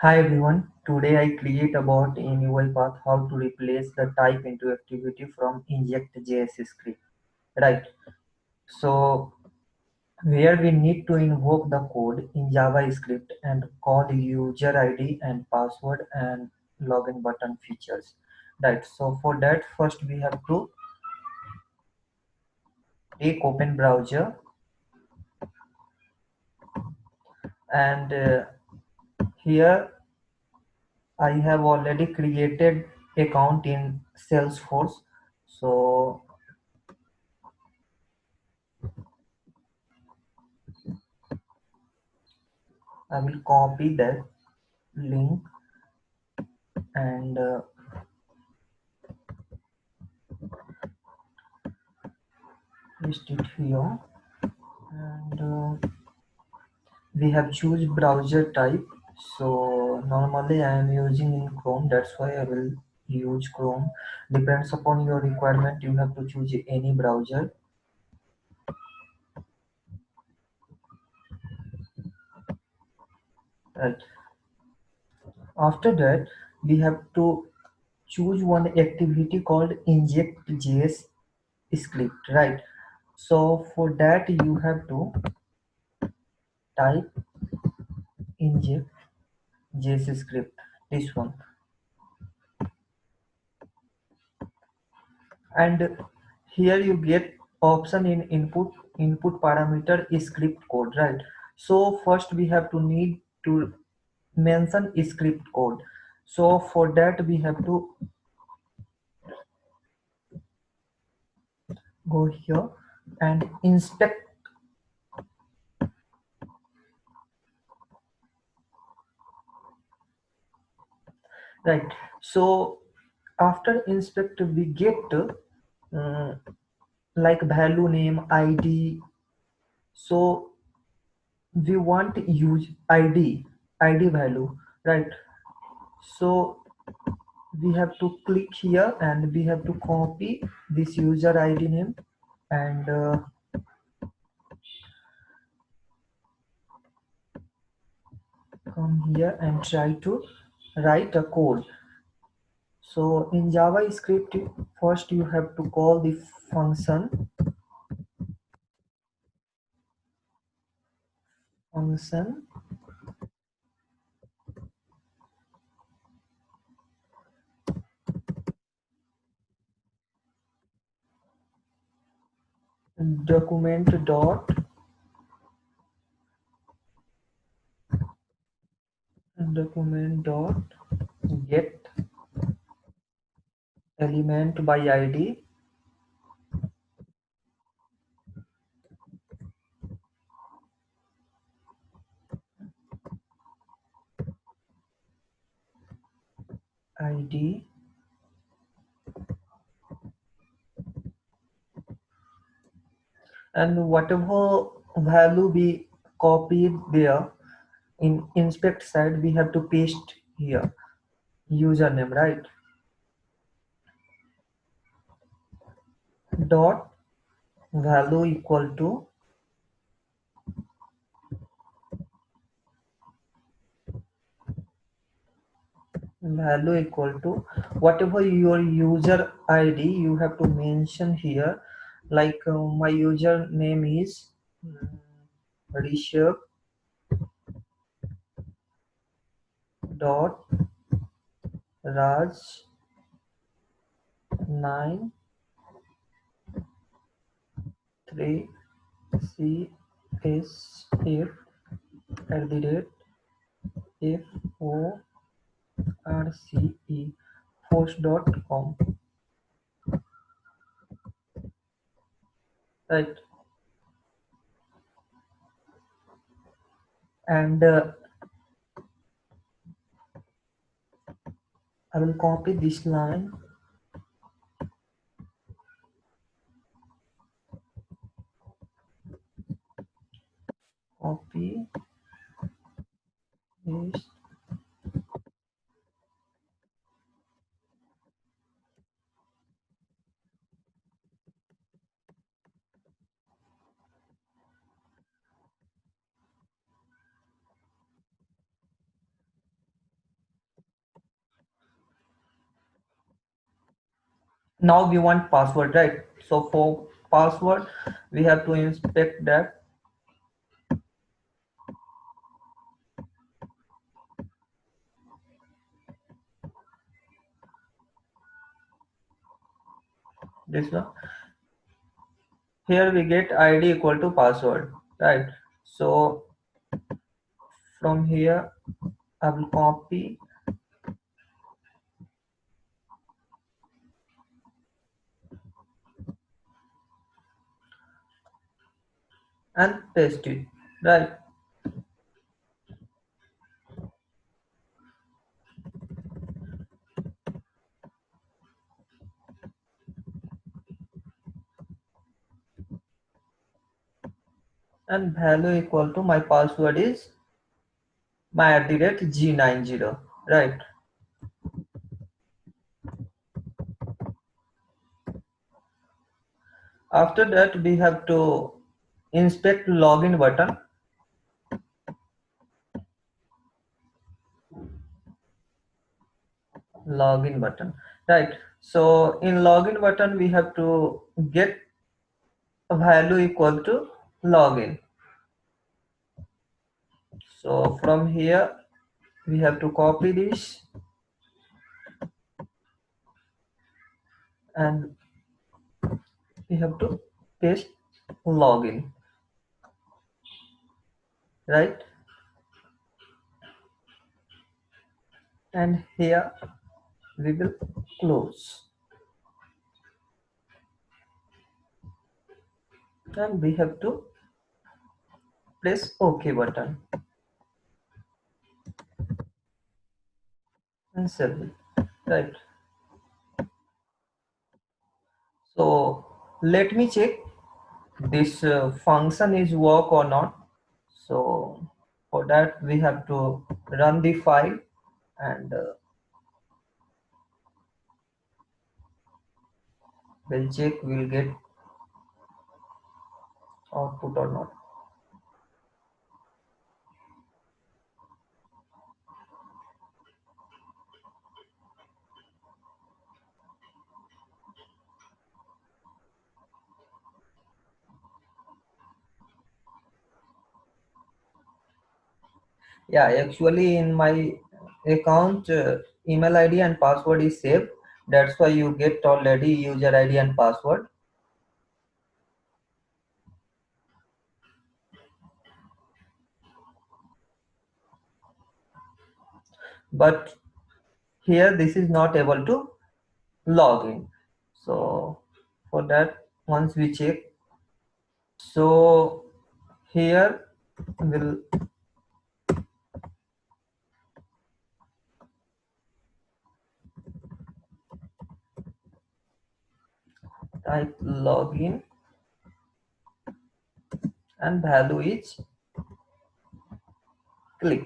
Hi everyone, today I create about in UI path how to replace the type into activity from inject JS script. Right. So where we need to invoke the code in JavaScript and call user ID and password and login button features. Right. So for that first we have to take open browser and here I have already created account in Salesforce. So I will copy that link and paste it here and we have choose browser type. So normally I am using in Chrome, that's why I will use Chrome. Depends upon your requirement, you have to choose any browser. Right. After that we have to choose one activity called inject JS script, right? So for that you have to type inject JS script, this one, and here you get option in input parameter script code, right? So first we have to need to mention script code. So for that we have to go here and inspect, right? So after inspect we get uh, like value name ID. So we want use id value, right? So we have to click here and we have to copy this user id name and come here and try to write a code. So in javascript first you have to call the function document dot get element by id, id, and whatever value we copied there in inspect side we have to paste here username, right? Dot value equal to whatever your user id you have to mention here, like my user name is Rishabh dot Raj 93 CSF at the rate FORCE force.com, right? And I will copy this line, copy paste, Now we want password, right? So for password we have to inspect that this one. Here we get id equal to password, right? So from here I will copy and paste it, right? And value equal to my password is my at the rate g90, right? After that we have to inspect login button. Login button, right? So in login button we have to get a value equal to login. So from here we have to copy this and we have to paste login, right? And here we will close and we have to press ok button and save it, right? So let me check this function is work or not. So for that we have to run the file and we'll check we'll get output or not. Yeah, actually in my account email id and password is saved. That's why you get already user id and password. But here this is not able to log in. So for that once we check, so here we'll type login and value is click,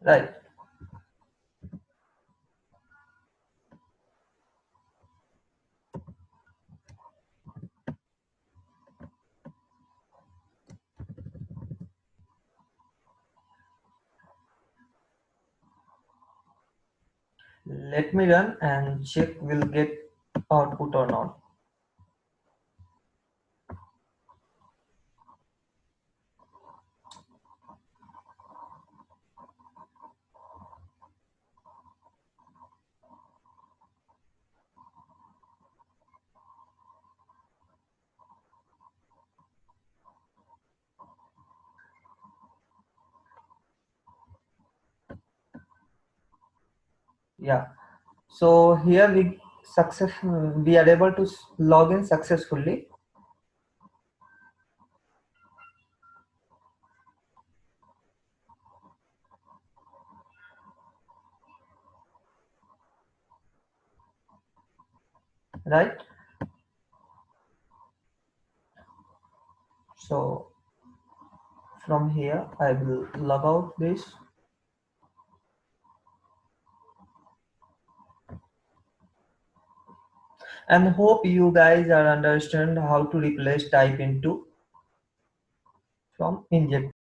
right? Let me run and check we'll get output or not. Yeah, so here we are able to log in successfully. Right? So from here I will log out this and hope you guys are understand how to replace type into from inject.